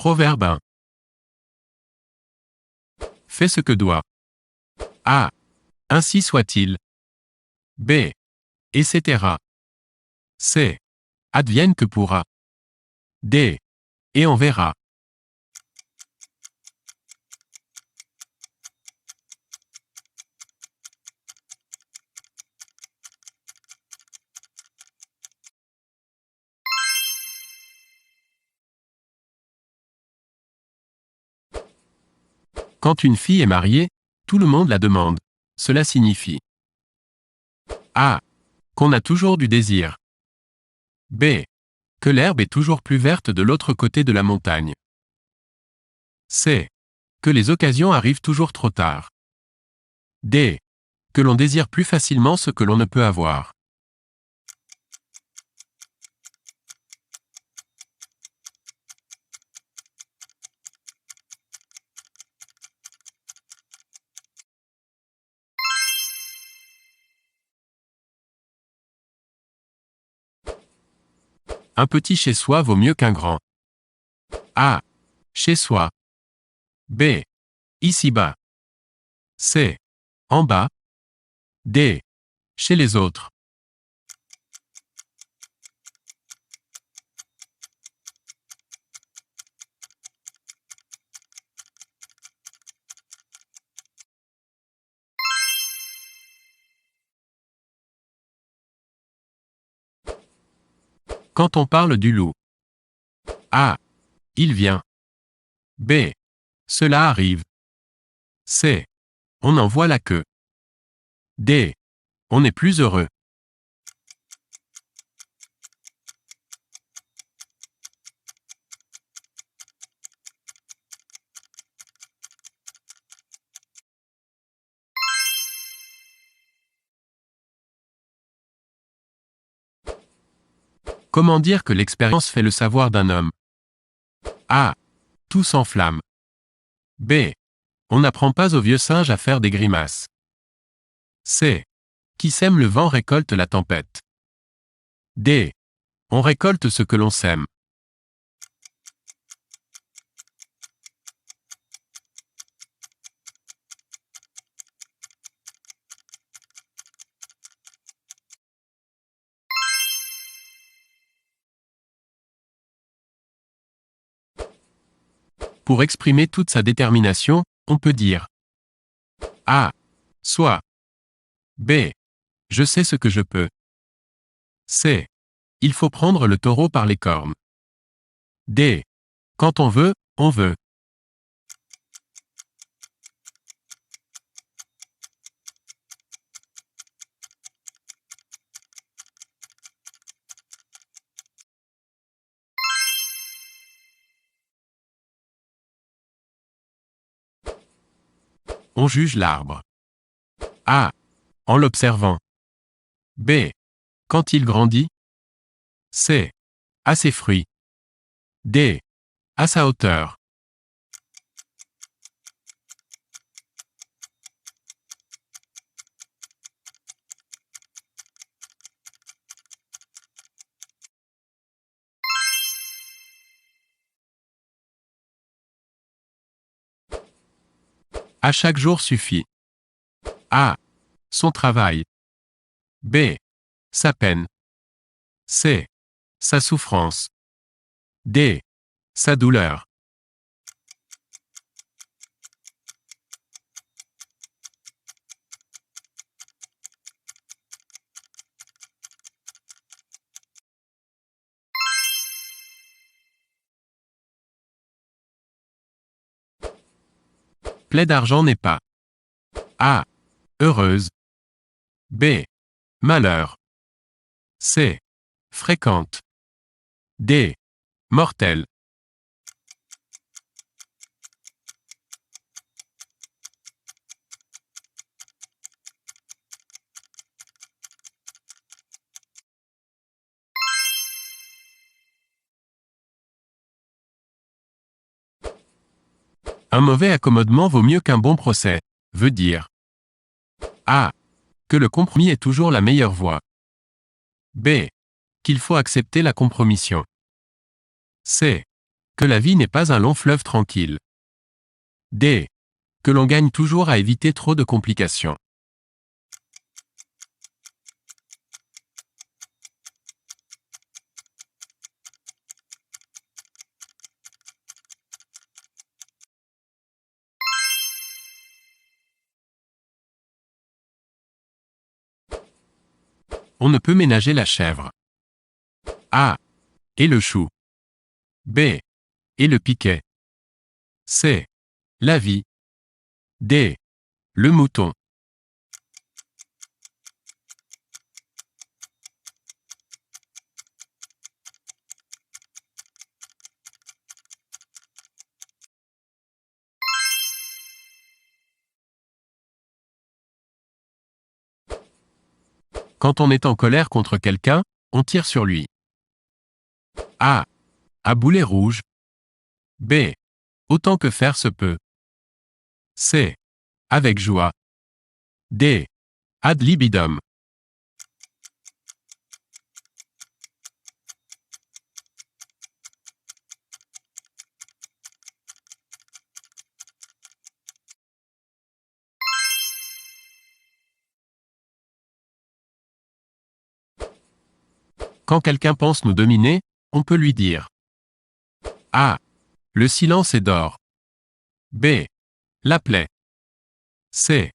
Proverbe 1. Fais ce que doit. A. Ainsi soit-il. B. Etc. C. Advienne que pourra. D. Et on verra. Quand une fille est mariée, tout le monde la demande. Cela signifie A. Qu'on a toujours du désir. B. Que l'herbe est toujours plus verte de l'autre côté de la montagne. C. Que les occasions arrivent toujours trop tard. D. Que l'on désire plus facilement ce que l'on ne peut avoir. Un petit chez soi vaut mieux qu'un grand. A. Chez soi. B. Ici-bas. C. En bas. D. Chez les autres. Quand on parle du loup. A. Il vient. B. Cela arrive. C. On en voit la queue. D. On est plus heureux. Comment dire que l'expérience fait le savoir d'un homme? A. Tout s'enflamme. B. On n'apprend pas au vieux singe à faire des grimaces. C. Qui sème le vent récolte la tempête. D. On récolte ce que l'on sème. Pour exprimer toute sa détermination, on peut dire A. Soit. B. Je sais ce que je peux. C. Il faut prendre le taureau par les cornes. D. Quand on veut, on veut. On juge l'arbre. A. En l'observant. B. Quand il grandit. C. À ses fruits. D. À sa hauteur. À chaque jour suffit. A. Son travail. B. Sa peine. C. Sa souffrance. D. Sa douleur. Plaie d'argent n'est pas. A. Heureuse. B. Malheur. C. Fréquente. D. Mortelle. Un mauvais accommodement vaut mieux qu'un bon procès, veut dire A. Que le compromis est toujours la meilleure voie. B. Qu'il faut accepter la compromission. C. Que la vie n'est pas un long fleuve tranquille. D. Que l'on gagne toujours à éviter trop de complications. On ne peut ménager la chèvre. A. Et le chou. B. Et le piquet. C. La vie. D. Le mouton. Quand on est en colère contre quelqu'un, on tire sur lui. A. À boulet rouge. B. Autant que faire se peut. C. Avec joie. D. Ad libidum. Quand quelqu'un pense nous dominer, on peut lui dire A. Le silence est d'or. B. La plaie. C.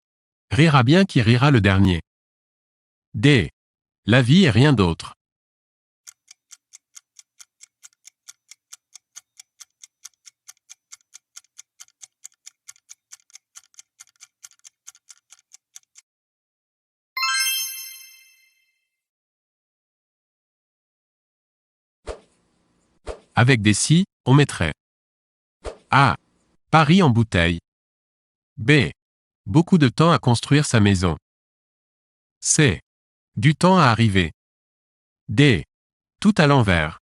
Rira bien qui rira le dernier. D. La vie et rien d'autre. Avec des si, on mettrait A. Paris en bouteille. B. Beaucoup de temps à construire sa maison. C. Du temps à arriver. D. Tout à l'envers.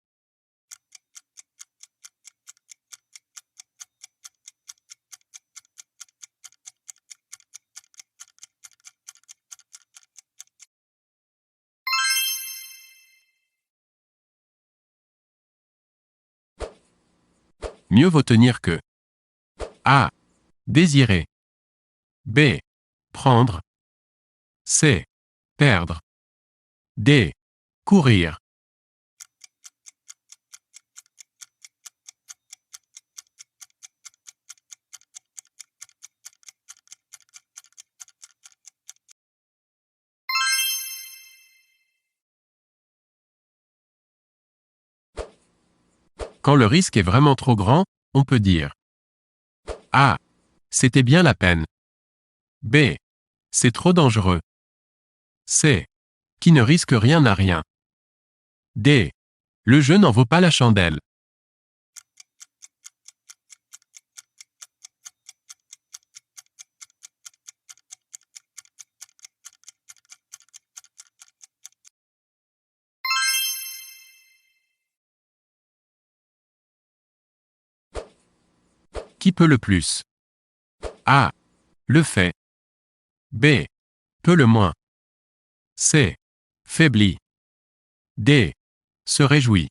Mieux vaut tenir que A. Désirer. B. Prendre. C. Perdre. D. Courir. Quand le risque est vraiment trop grand, on peut dire A. C'était bien la peine. B. C'est trop dangereux. C. Qui ne risque rien n'a rien. D. Le jeu n'en vaut pas la chandelle. Qui peut le plus? A. Le fait. B. Peut le moins. C. Faiblit. D. Se réjouit.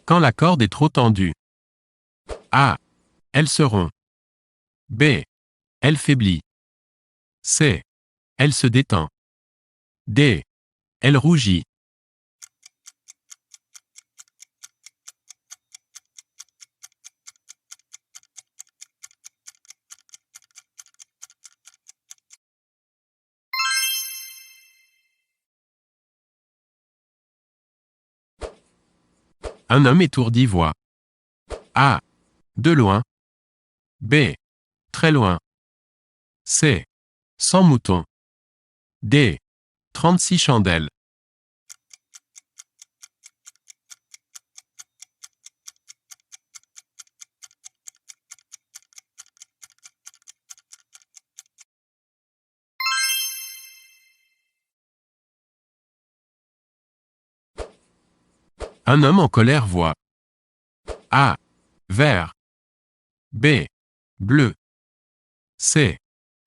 Quand la corde est trop tendue. A. Elle se rompt. B. Elle faiblit. C. Elle se détend. D. Elle rougit. Un homme étourdi voit A. De loin. B. Très loin. C. 100 moutons. D. 36 chandelles. Un homme en colère voit A. Vert. B. Bleu. C.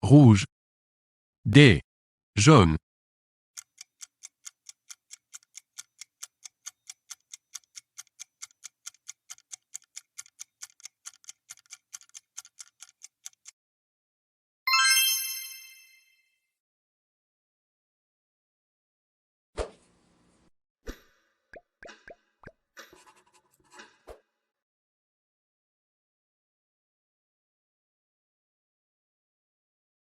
Rouge. D. Jaune.